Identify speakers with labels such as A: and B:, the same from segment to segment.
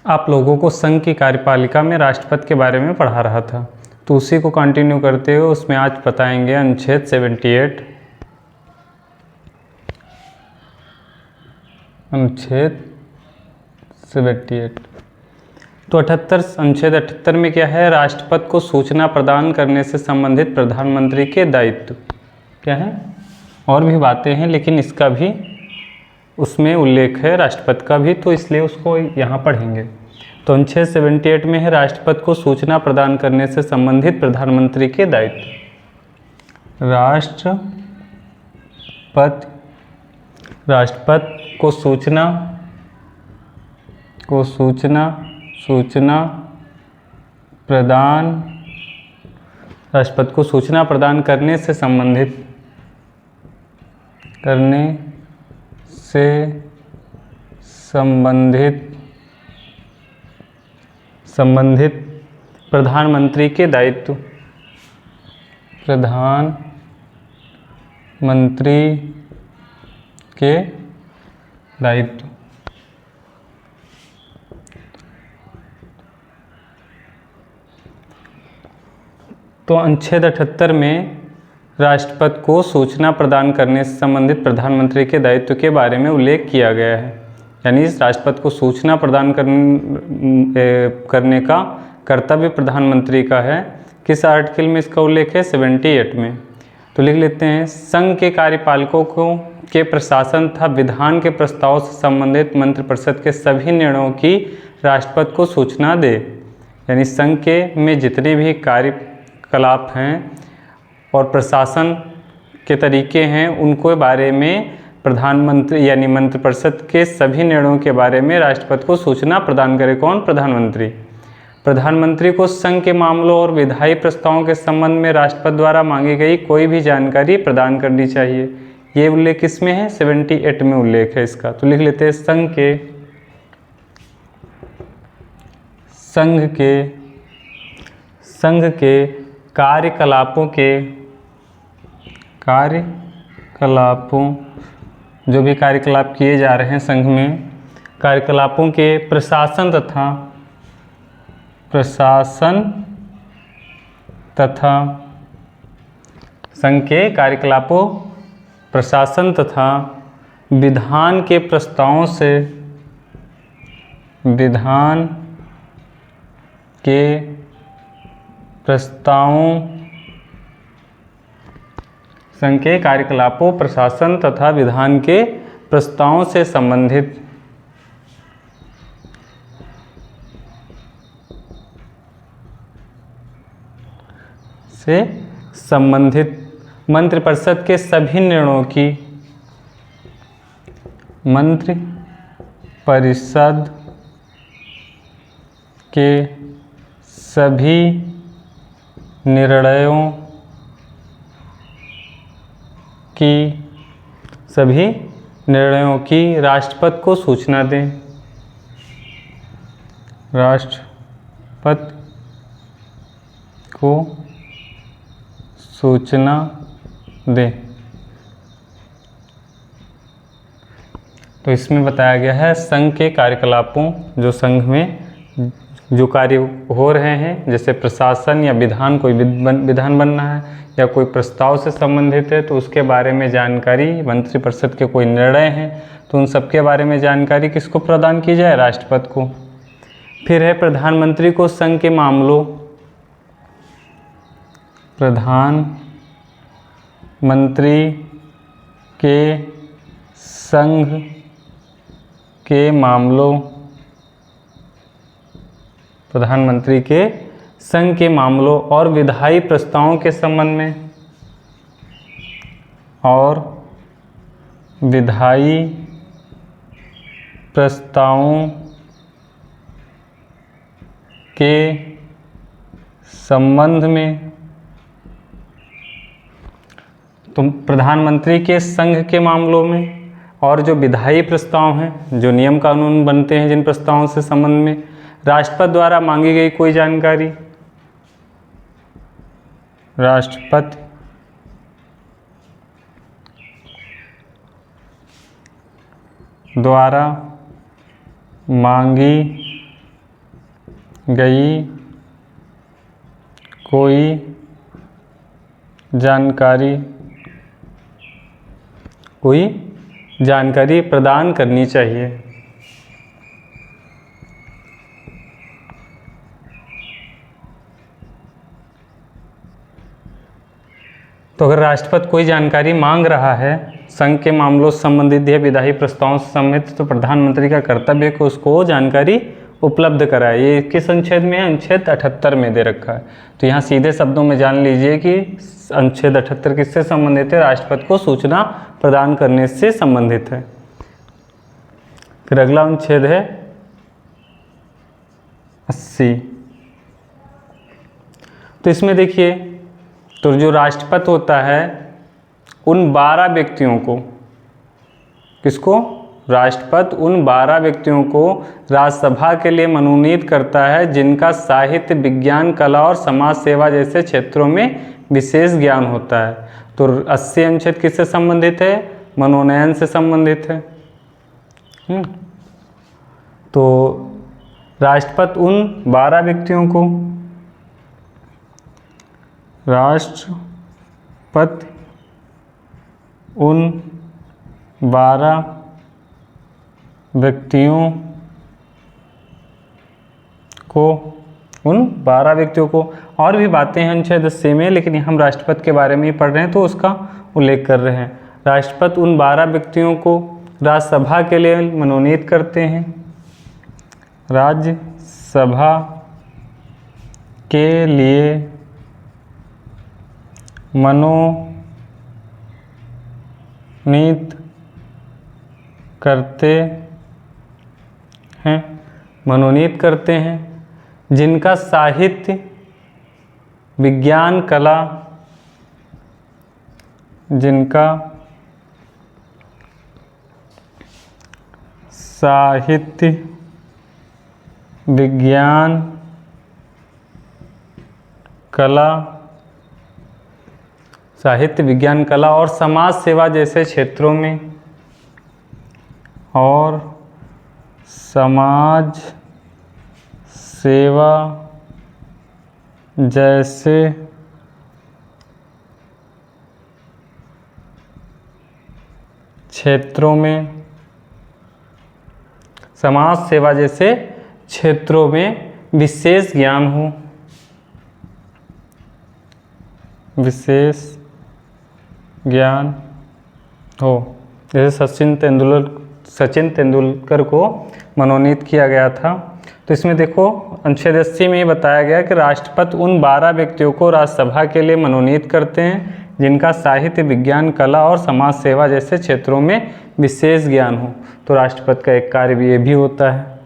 A: आप लोगों को संघ की कार्यपालिका में राष्ट्रपति के बारे में पढ़ा रहा था, तो उसी को कंटिन्यू करते हुए उसमें आज बताएंगे अनुच्छेद 78। अनुच्छेद 78 तो अनुच्छेद 78 में क्या है? राष्ट्रपति को सूचना प्रदान करने से संबंधित प्रधानमंत्री के दायित्व क्या है? और भी बातें हैं, लेकिन इसका भी उसमें उल्लेख है राष्ट्रपति का भी, तो इसलिए उसको यहाँ पढ़ेंगे। तो अनुच्छेद 78 में है राष्ट्रपति को सूचना प्रदान करने से संबंधित प्रधानमंत्री के दायित्व। राष्ट्रपति को सूचना प्रदान करने से संबंधित प्रधानमंत्री के दायित्व। तो अनुच्छेद 78 में राष्ट्रपति को सूचना प्रदान करने से संबंधित प्रधानमंत्री के दायित्व के बारे में उल्लेख किया गया है। यानी इस राष्ट्रपति को सूचना प्रदान करने का कर्तव्य प्रधानमंत्री का है। किस आर्टिकल में इसका उल्लेख है? 78 में। तो लिख लेते हैं, संघ के कार्यपालकों के प्रशासन तथा विधान के प्रस्ताव से संबंधित मंत्रिपरिषद के सभी निर्णयों की राष्ट्रपति को सूचना दे। यानी संघ के में जितने भी कार्यकलाप हैं और प्रशासन के तरीके हैं, उनको बारे में प्रधानमंत्री यानी मंत्रिपरिषद के सभी निर्णयों के बारे में राष्ट्रपति को सूचना प्रदान करे। कौन? प्रधानमंत्री। प्रधानमंत्री को संघ के मामलों और विधायी प्रस्तावों के संबंध में राष्ट्रपति द्वारा मांगी गई कोई भी जानकारी प्रदान करनी चाहिए। ये उल्लेख किसमें है? 78 में उल्लेख है इसका। तो लिख लेते हैं, संघ के कार्यकलापों जो भी कार्यकलाप किए जा रहे हैं संघ में, कार्यकलापों के प्रशासन तथा संघ के कार्यकलापों प्रशासन तथा विधान के प्रस्तावों संघ के कार्यकलापों प्रशासन तथा विधान के प्रस्तावों से संबंधित मंत्रिपरिषद के सभी निर्णयों की सभी निर्णयों की राष्ट्रपति को सूचना दें। राष्ट्रपति को सूचना दें। तो इसमें बताया गया है संघ के कार्यकलापों, जो संघ में जो कार्य हो रहे हैं, जैसे प्रशासन या विधान, कोई विधान बनना है या कोई प्रस्ताव से संबंधित है, तो उसके बारे में जानकारी, मंत्रिपरिषद के कोई निर्णय हैं तो उन सब के बारे में जानकारी किसको प्रदान की जाए? राष्ट्रपति को। फिर है प्रधानमंत्री को संघ के मामलों प्रधानमंत्री के संघ के मामलों और विधायी प्रस्तावों के संबंध में तो प्रधानमंत्री के संघ के मामलों में और जो विधायी प्रस्ताव हैं, जो नियम कानून बनते हैं जिन प्रस्तावों से संबंध में राष्ट्रपति द्वारा मांगी गई कोई जानकारी, राष्ट्रपति द्वारा मांगी गई कोई जानकारी प्रदान करनी चाहिए। तो अगर राष्ट्रपति कोई जानकारी मांग रहा है संघ के मामलों से संबंधित या विधायी प्रस्तावों से संबंधित, तो प्रधानमंत्री का कर्तव्य है कि उसको जानकारी उपलब्ध कराए। ये किस अनुच्छेद में है? अनुच्छेद 78 में दे रखा है। तो यहाँ सीधे शब्दों में जान लीजिए कि अनुच्छेद 78 किससे संबंधित है? राष्ट्रपति को सूचना प्रदान करने से संबंधित है। फिर अगला अनुच्छेद है 80। तो इसमें देखिए, तो जो राष्ट्रपति होता है उन 12 व्यक्तियों को, किसको? राष्ट्रपति उन 12 व्यक्तियों को राज्यसभा के लिए मनोनीत करता है जिनका साहित्य, विज्ञान, कला और समाज सेवा जैसे क्षेत्रों में विशेष ज्ञान होता है। तो 80 अनुच्छेद किससे संबंधित है? मनोनयन से संबंधित है। तो राष्ट्रपति उन 12 व्यक्तियों को, राष्ट्रपति उन 12 व्यक्तियों को, और भी बातें हैं अनुच्छेद 80 में, लेकिन हम राष्ट्रपति के बारे में ही पढ़ रहे हैं तो उसका उल्लेख कर रहे हैं। राष्ट्रपति उन 12 व्यक्तियों को राज्यसभा के लिए मनोनीत करते हैं, राज्यसभा के लिए मनोनीत करते हैं जिनका साहित्य, विज्ञान, कला, जिनका साहित्य, विज्ञान, कला और समाज सेवा जैसे क्षेत्रों में, और समाज सेवा जैसे क्षेत्रों में विशेष ज्ञान हो, जैसे सचिन तेंदुलकर को मनोनीत किया गया था। तो इसमें देखो अनुच्छेद 80 में बताया गया कि राष्ट्रपति उन 12 व्यक्तियों को राज्यसभा के लिए मनोनीत करते हैं जिनका साहित्य, विज्ञान, कला और समाज सेवा जैसे क्षेत्रों में विशेष ज्ञान हो। तो राष्ट्रपति का एक कार्य भी ये भी होता है।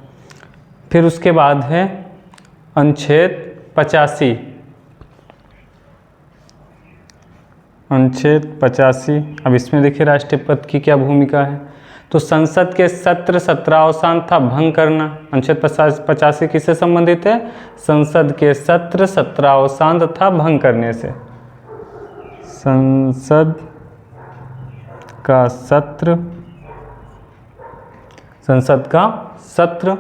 A: फिर उसके बाद है अनुच्छेद 85। अनुच्छेद 85, अब इसमें देखिए राष्ट्रपति की क्या भूमिका है। तो संसद के सत्र सत्रावसान तथा भंग करना। अनुच्छेद 85 किससे संबंधित है? संसद के सत्र सत्रावसान तथा भंग करने से। संसद का सत्र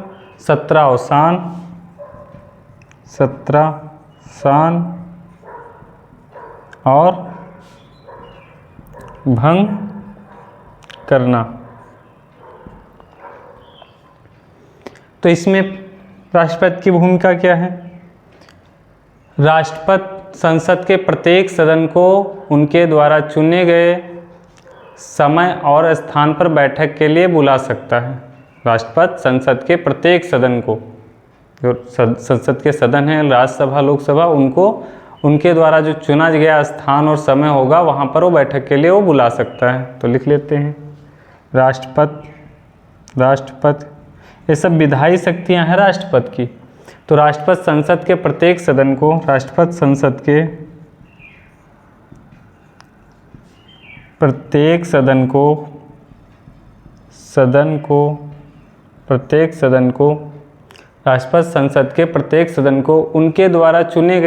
A: सत्रावसान और भंग करना। तो इसमें राष्ट्रपति की भूमिका क्या है? राष्ट्रपति संसद के प्रत्येक सदन को उनके द्वारा चुने गए समय और स्थान पर बैठक के लिए बुला सकता है। राष्ट्रपति संसद के प्रत्येक सदन को, जो संसद के सदन हैं, राज्यसभा, लोकसभा, उनको उनके द्वारा जो चुना गया स्थान और समय होगा वहाँ पर वो बैठक के लिए वो बुला सकता है। तो लिख लेते हैं राष्ट्रपति ये सब विधायी शक्तियाँ हैं राष्ट्रपति की। तो राष्ट्रपति संसद के प्रत्येक सदन को, राष्ट्रपति संसद के प्रत्येक सदन को राष्ट्रपति संसद के प्रत्येक सदन को उनके द्वारा चुने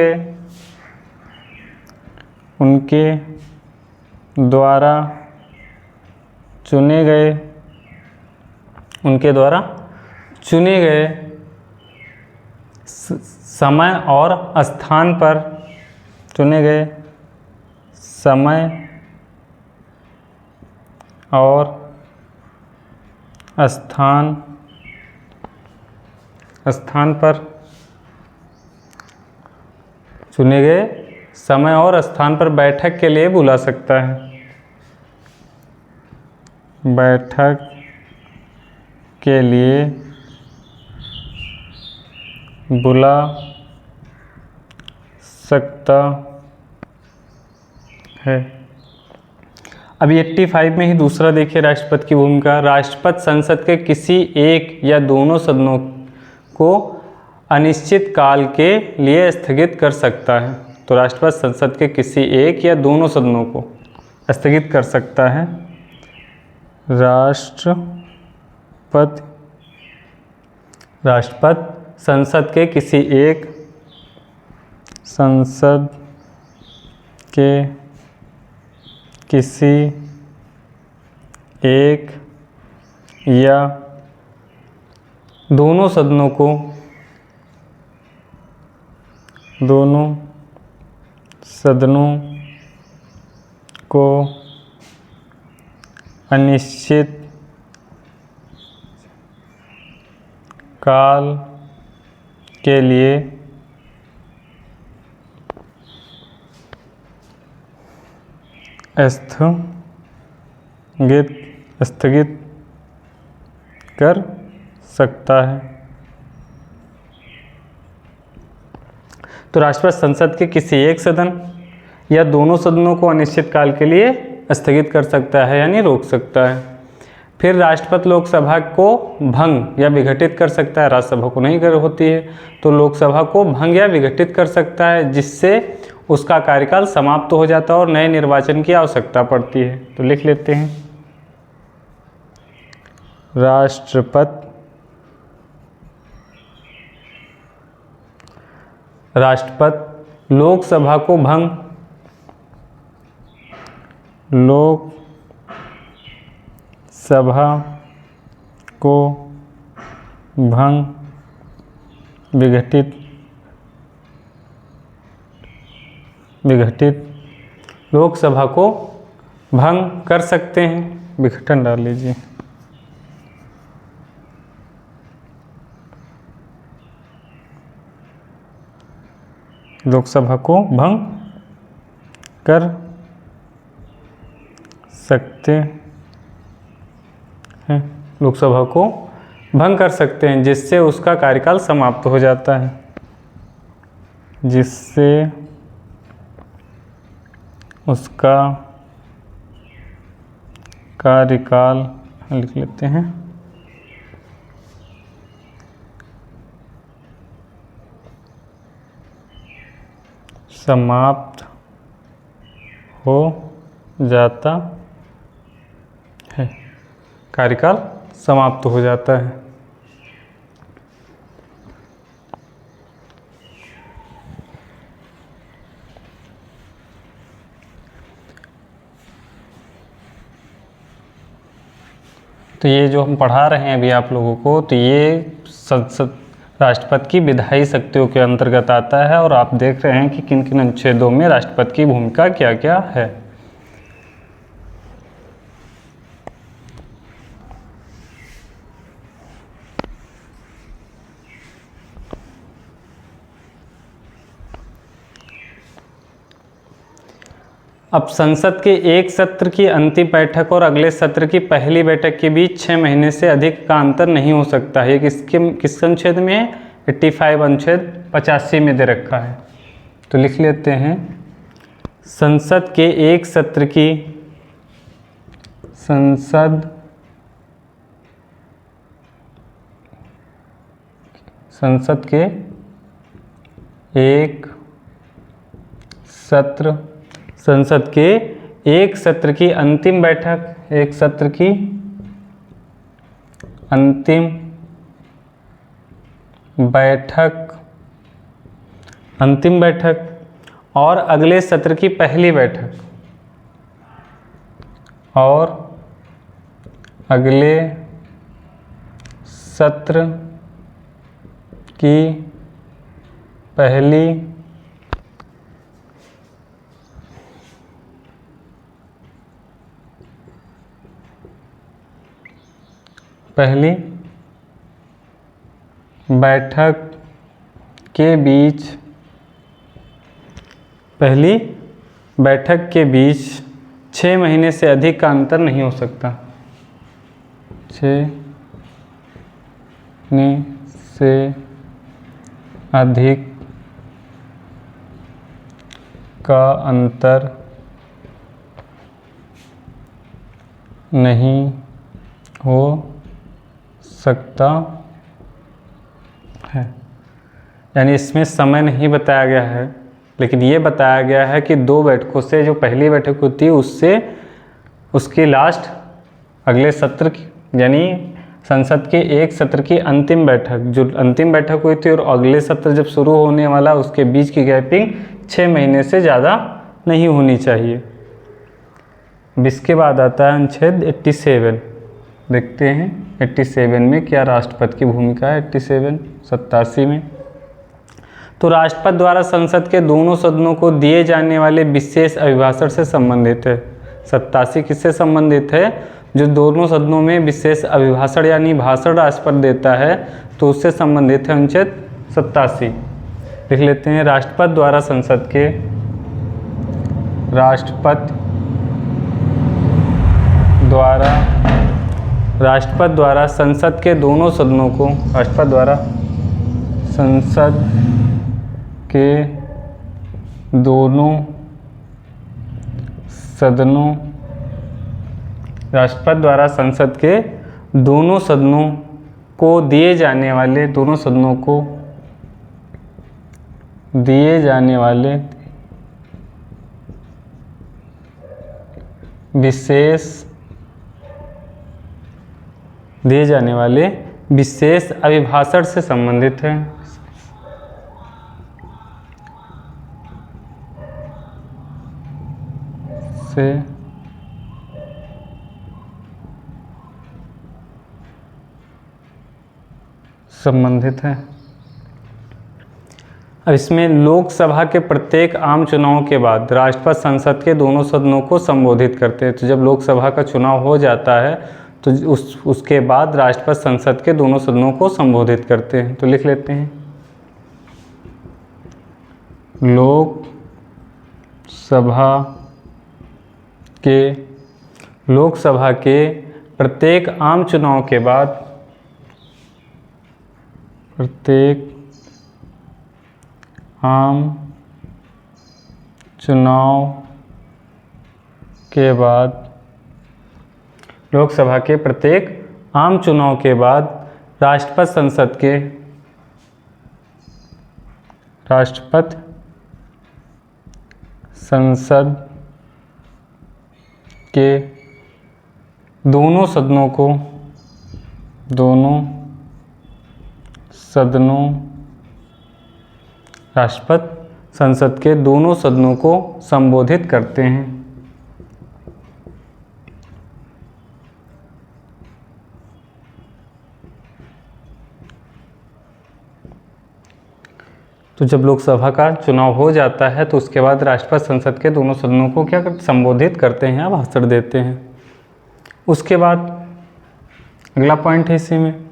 A: समय और स्थान पर चुने गए समय और स्थान पर चुने गए समय और स्थान पर बैठक के लिए बुला सकता है, बैठक के लिए बुला सकता है। अभी 85 में ही दूसरा देखिए राष्ट्रपति की भूमिका। राष्ट्रपति संसद के किसी एक या दोनों सदनों को अनिश्चित काल के लिए स्थगित कर सकता है। तो राष्ट्रपति संसद के किसी एक या दोनों सदनों को स्थगित कर सकता है। राष्ट्रपति संसद के किसी एक या दोनों सदनों को अनिश्चित काल के लिए स्थगित कर सकता है। तो राष्ट्रपति संसद के किसी एक सदन या दोनों सदनों को अनिश्चित काल के लिए स्थगित कर सकता है, यानी रोक सकता है। फिर राष्ट्रपति लोकसभा को भंग या विघटित कर सकता है, राज्यसभा को नहीं कर होती है, तो लोकसभा को भंग या विघटित कर सकता है, जिससे उसका कार्यकाल समाप्त हो जाता है और नए निर्वाचन की आवश्यकता पड़ती है। तो लिख लेते हैं, राष्ट्रपति लोकसभा को भंग विघटित लोकसभा को भंग कर सकते हैं। विघटन डाल लीजिए। लोकसभा को भंग कर सकते हैं, लोकसभा को भंग कर सकते हैं, जिससे उसका कार्यकाल समाप्त हो जाता है, जिससे उसका कार्यकाल लिख लेते हैं समाप्त हो जाता है, कार्यकाल समाप्त हो जाता है। तो ये जो हम पढ़ा रहे हैं अभी आप लोगों को, तो ये संसद राष्ट्रपति की विधायी शक्तियों के अंतर्गत आता है, और आप देख रहे हैं कि किन किन अनुच्छेदों में राष्ट्रपति की भूमिका क्या क्या है। अब संसद के एक सत्र की अंतिम बैठक और अगले सत्र की पहली बैठक के बीच 6 महीने से अधिक का अंतर नहीं हो सकता है। ये किस अनुच्छेद में है? 85 अनुच्छेद 85 में दे रखा है। तो लिख लेते हैं, संसद के एक सत्र की संसद के एक सत्र संसद के एक सत्र की अंतिम बैठक, एक सत्र की अंतिम बैठक और अगले सत्र की पहली बैठक, और अगले सत्र की पहली बैठक के बीच 6 महीने से अधिक का अंतर नहीं हो सकता। 6 महीने से अधिक का अंतर नहीं हो सकता है। यानी इसमें समय नहीं बताया गया है, लेकिन ये बताया गया है कि 2 बैठकों से, जो पहली बैठक होती है उससे उसकी लास्ट अगले सत्र की, यानी संसद के एक सत्र की अंतिम बैठक, जो अंतिम बैठक हुई थी और अगले सत्र जब शुरू होने वाला, उसके बीच की गैपिंग 6 महीने से ज़्यादा नहीं होनी चाहिए। अब इसके बाद आता है अनुच्छेद 87। देखते हैं 87 में क्या राष्ट्रपति की भूमिका है। 87 में तो राष्ट्रपति द्वारा संसद के दोनों सदनों को दिए जाने वाले विशेष अभिभाषण से संबंधित है। 87 किससे संबंधित है? जो दोनों सदनों में विशेष अभिभाषण यानी भाषण राष्ट्रपति देता है, तो उससे संबंधित है अनुच्छेद 87। लिख लेते हैं, राष्ट्रपति द्वारा संसद के राष्ट्रपति द्वारा संसद के दोनों सदनों को राष्ट्रपति द्वारा संसद के दोनों सदनों राष्ट्रपति द्वारा संसद के दोनों सदनों को दिए जाने वाले विशेष अभिभाषण से संबंधित है। अब इसमें लोकसभा के प्रत्येक आम चुनाव के बाद राष्ट्रपति संसद के दोनों सदनों को संबोधित करते हैं। तो जब लोकसभा का चुनाव हो जाता है तो उसके बाद राष्ट्रपति संसद के दोनों सदनों को संबोधित करते हैं। तो लिख लेते हैं, लोकसभा के प्रत्येक आम चुनाव के बाद लोकसभा के प्रत्येक आम चुनाव के बाद राष्ट्रपति संसद के दोनों सदनों को संबोधित करते हैं। तो जब लोकसभा का चुनाव हो जाता है तो उसके बाद राष्ट्रपति संसद के दोनों सदनों को क्या संबोधित करते हैं, भाषण देते हैं। उसके बाद अगला पॉइंट है इसी में,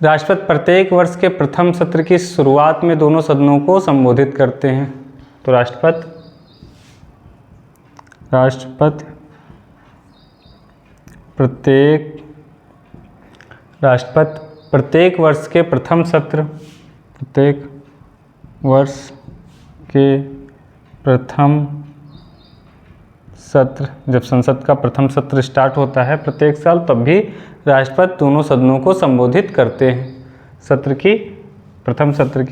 A: राष्ट्रपति प्रत्येक वर्ष के प्रथम सत्र की शुरुआत में दोनों सदनों को संबोधित करते हैं। तो राष्ट्रपति प्रत्येक वर्ष के प्रथम सत्र जब संसद का प्रथम सत्र स्टार्ट होता है प्रत्येक साल, तब भी राष्ट्रपति दोनों सदनों को संबोधित करते हैं। प्रथम सत्र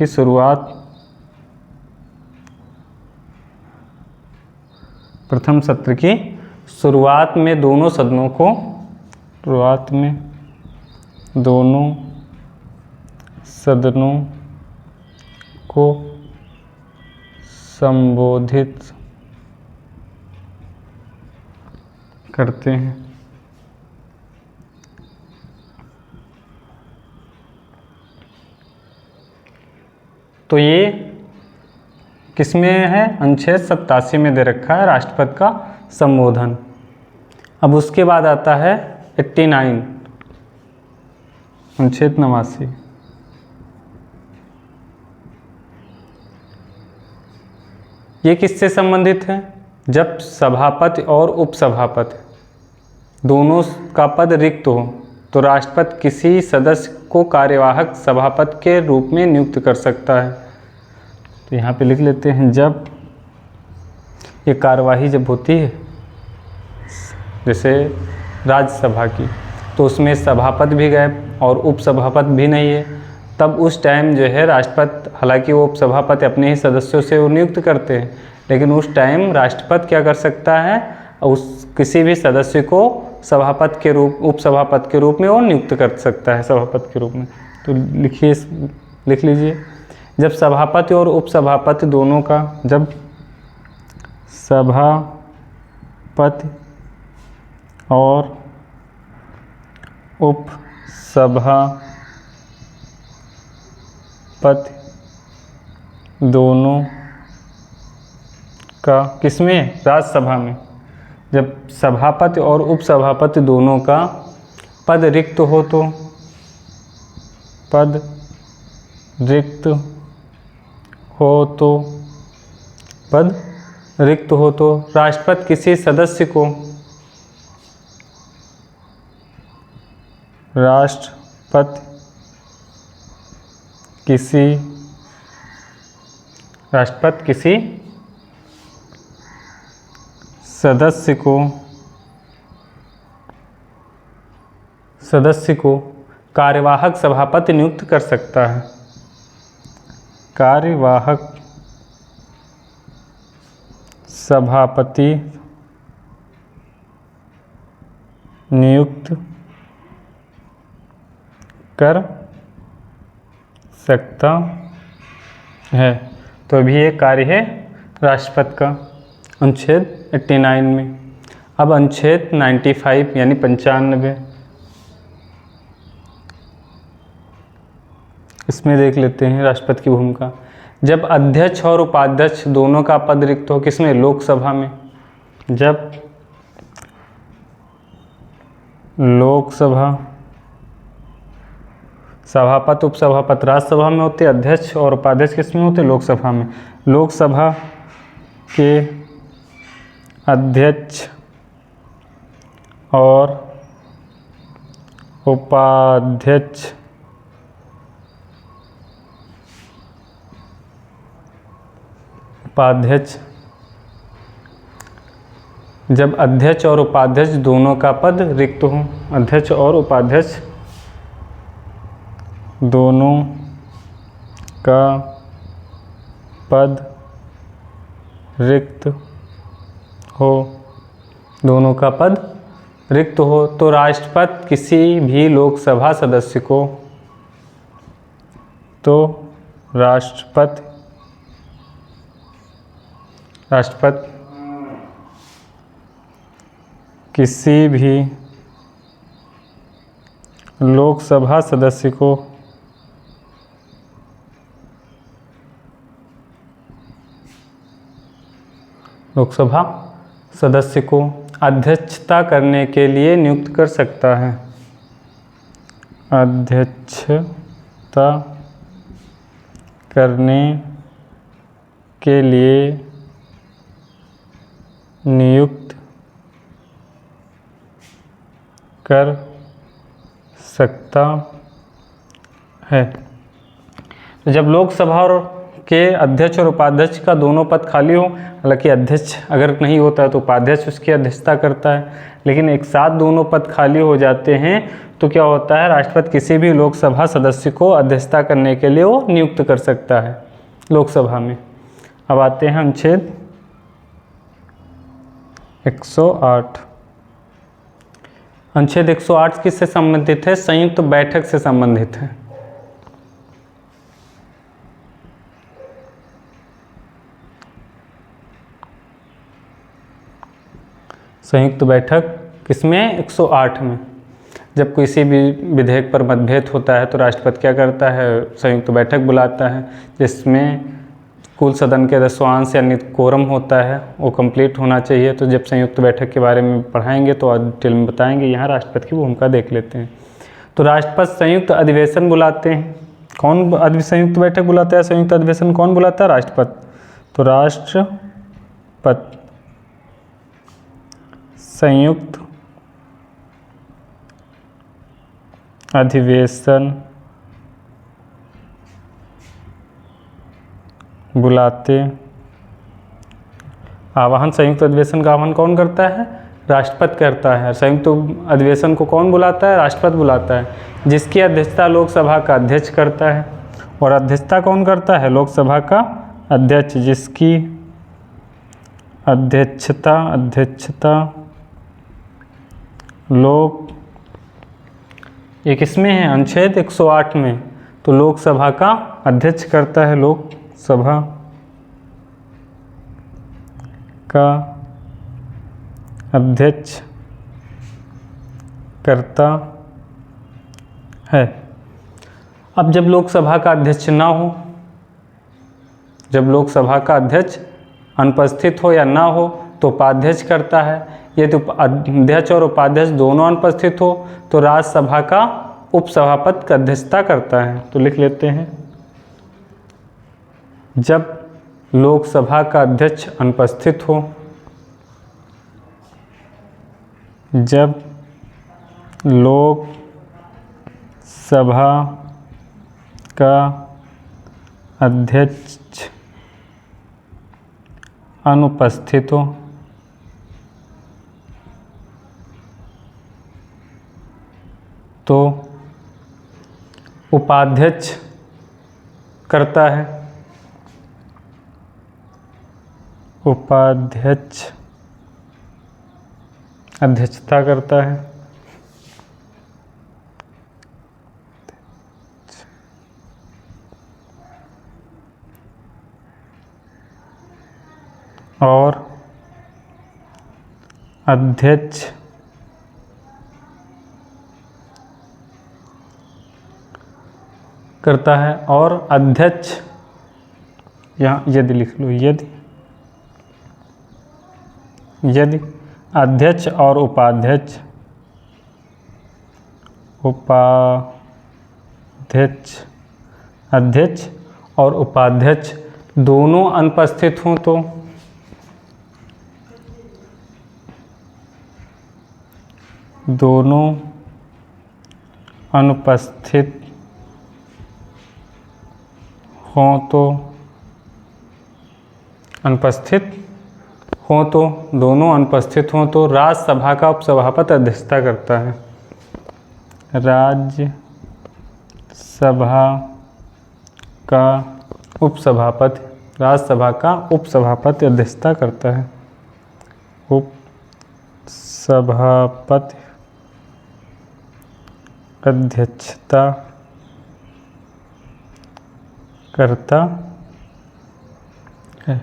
A: की शुरुआत में दोनों सदनों को संबोधित करते हैं। तो ये किस में है? अनुच्छेद 87 में दे रखा है राष्ट्रपति का संबोधन। अब उसके बाद आता है 89, अनुच्छेद 89। ये किससे संबंधित है? जब सभापति और उपसभापति दोनों का पद रिक्त हो तो राष्ट्रपति किसी सदस्य को कार्यवाहक सभापति के रूप में नियुक्त कर सकता है। तो यहाँ पे लिख लेते हैं, जब ये कार्यवाही जब होती है जैसे राज्यसभा की, तो उसमें सभापति भी गए और उपसभापति भी नहीं है, तब उस टाइम जो है राष्ट्रपति, हालांकि वो उपसभापति अपने ही सदस्यों से वो नियुक्त करते हैं, लेकिन उस टाइम राष्ट्रपति क्या कर सकता है? उस किसी भी सदस्य को सभापति के रूप, उपसभापति के रूप में वो नियुक्त कर सकता है सभापति के रूप में। तो लिखिए, लिख लीजिए, जब सभापति और उपसभापति दोनों का, जब सभापति और उपसभापति दोनों का, किसमें? राज्यसभा में, जब सभापति और उपसभापति दोनों का पद रिक्त हो तो, पद रिक्त हो तो, पद रिक्त हो तो राष्ट्रपति किसी सदस्य को, राष्ट्रपति किसी सदस्य को कार्यवाहक सभापति नियुक्त कर सकता है। कार्यवाहक सभापति नियुक्त कर सकता है। तो अभी ये कार्य है राष्ट्रपति का, अनुच्छेद 89 में। अब अनुच्छेद 95 यानी 95, इसमें देख लेते हैं राष्ट्रपति की भूमिका। जब अध्यक्ष और उपाध्यक्ष दोनों का पद रिक्त हो, किसमें? लोकसभा में। जब लोकसभा, सभापति उपसभापति राज्यसभा में होते, अध्यक्ष और उपाध्यक्ष किस में होते? लोकसभा में। लोकसभा के अध्यक्ष और उपाध्यक्ष जब अध्यक्ष और उपाध्यक्ष दोनों का पद रिक्त हो, अध्यक्ष और उपाध्यक्ष दोनों का पद रिक्त हो, दोनों का पद रिक्त हो तो राष्ट्रपति किसी भी लोकसभा सदस्य को, तो राष्ट्रपति किसी भी लोकसभा सदस्य को अध्यक्षता करने के लिए नियुक्त कर सकता है। अध्यक्षता करने के लिए नियुक्त कर सकता है। जब लोकसभा और के अध्यक्ष और उपाध्यक्ष का दोनों पद खाली हो, हालांकि अध्यक्ष अगर नहीं होता है तो उपाध्यक्ष उसकी अध्यक्षता करता है, लेकिन एक साथ दोनों पद खाली हो जाते हैं तो क्या होता है? राष्ट्रपति किसी भी लोकसभा सदस्य को अध्यक्षता करने के लिए वो नियुक्त कर सकता है लोकसभा में। अब आते हैं अनुच्छेद 108। अनुच्छेद 108 किससे संबंधित है? संयुक्त बैठक से संबंधित है। संयुक्त बैठक किसमें? 108 में। जब किसी भी विधेयक पर मतभेद होता है तो राष्ट्रपति क्या करता है, संयुक्त बैठक बुलाता है, जिसमें कुल सदन के 10वां यानी कोरम होता है वो कंप्लीट होना चाहिए। तो जब संयुक्त बैठक के बारे में पढ़ाएंगे तो डिटेल में बताएंगे। यहाँ राष्ट्रपति की भूमिका देख लेते हैं। तो राष्ट्रपति संयुक्त अधिवेशन बुलाते हैं। कौन संयुक्त बैठक बुलाता है, संयुक्त अधिवेशन कौन बुलाता है, राष्ट्रपति। तो राष्ट्रपति संयुक्त अधिवेशन बुलाते। आह्वान संयुक्त अधिवेशन का आह्वान कौन करता है, राष्ट्रपति करता है। संयुक्त अधिवेशन को कौन बुलाता है, राष्ट्रपति बुलाता है, जिसकी अध्यक्षता लोकसभा का अध्यक्ष करता है। और अध्यक्षता कौन करता है, लोकसभा का अध्यक्ष, जिसकी अध्यक्षता ये किसमें है, अनुच्छेद 108 में। तो लोकसभा का अध्यक्ष करता है, लोकसभा का अध्यक्ष करता है। अब जब लोकसभा का अध्यक्ष ना हो, जब लोकसभा का अध्यक्ष अनुपस्थित हो या ना हो तो उपाध्यक्ष करता है। यदि अध्यक्ष और उपाध्यक्ष दोनों अनुपस्थित हो तो राज्यसभा का उपसभापति की अध्यक्षता करता है। तो लिख लेते हैं, जब लोकसभा का अध्यक्ष अनुपस्थित हो, जब लोकसभा का अध्यक्ष अनुपस्थित हो तो उपाध्यक्ष करता है, उपाध्यक्ष अध्यक्षता करता है। और अध्यक्ष करता है। और अध्यक्ष यहाँ यदि लिख लो, यदि अध्यक्ष और उपाध्यक्ष अध्यक्ष और उपाध्यक्ष दोनों अनुपस्थित हों तो दोनों अनुपस्थित हों तो दोनों अनुपस्थित हों तो राज्यसभा का उपसभापति अध्यक्षता करता है। राज्यसभा का उपसभापति अध्यक्षता करता है। उपसभापति अध्यक्षता करता है।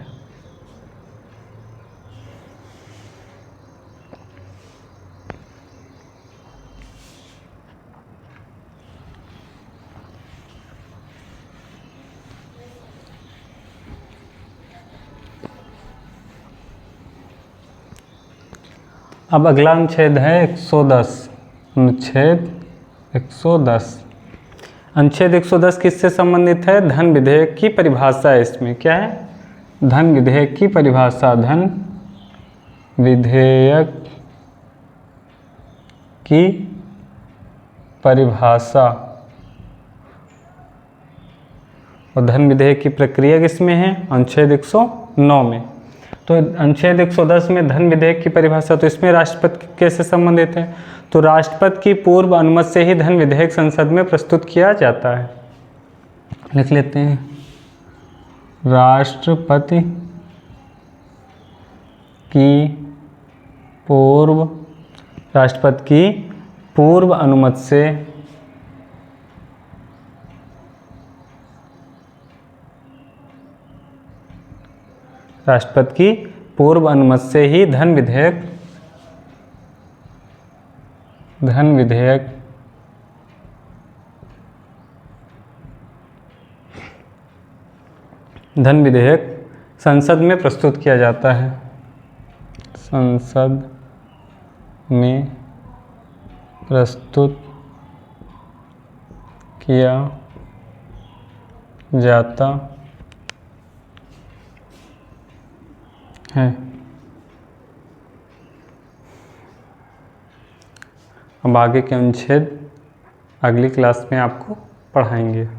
A: अब अगला अनुच्छेद है 110। अनुच्छेद 110। अनुच्छेद 110 किससे संबंधित है, धन विधेयक की परिभाषा है। इसमें क्या है, धन विधेयक की परिभाषा। धन विधेयक की परिभाषा और धन विधेयक की प्रक्रिया किसमें है, अनुच्छेद 109 में। तो अनुच्छेद 110 में धन विधेयक की परिभाषा, तो इसमें राष्ट्रपति कैसे संबंधित है, तो राष्ट्रपति की पूर्व अनुमति से ही धन विधेयक संसद में प्रस्तुत किया जाता है। लिख लेते हैं, राष्ट्रपति की पूर्व अनुमति से राष्ट्रपति की पूर्व अनुमति से ही धन विधेयक धन विधेयक संसद में प्रस्तुत किया जाता है। संसद में प्रस्तुत किया जाता है। अब आगे के अनुच्छेद अगली क्लास में आपको पढ़ाएंगे।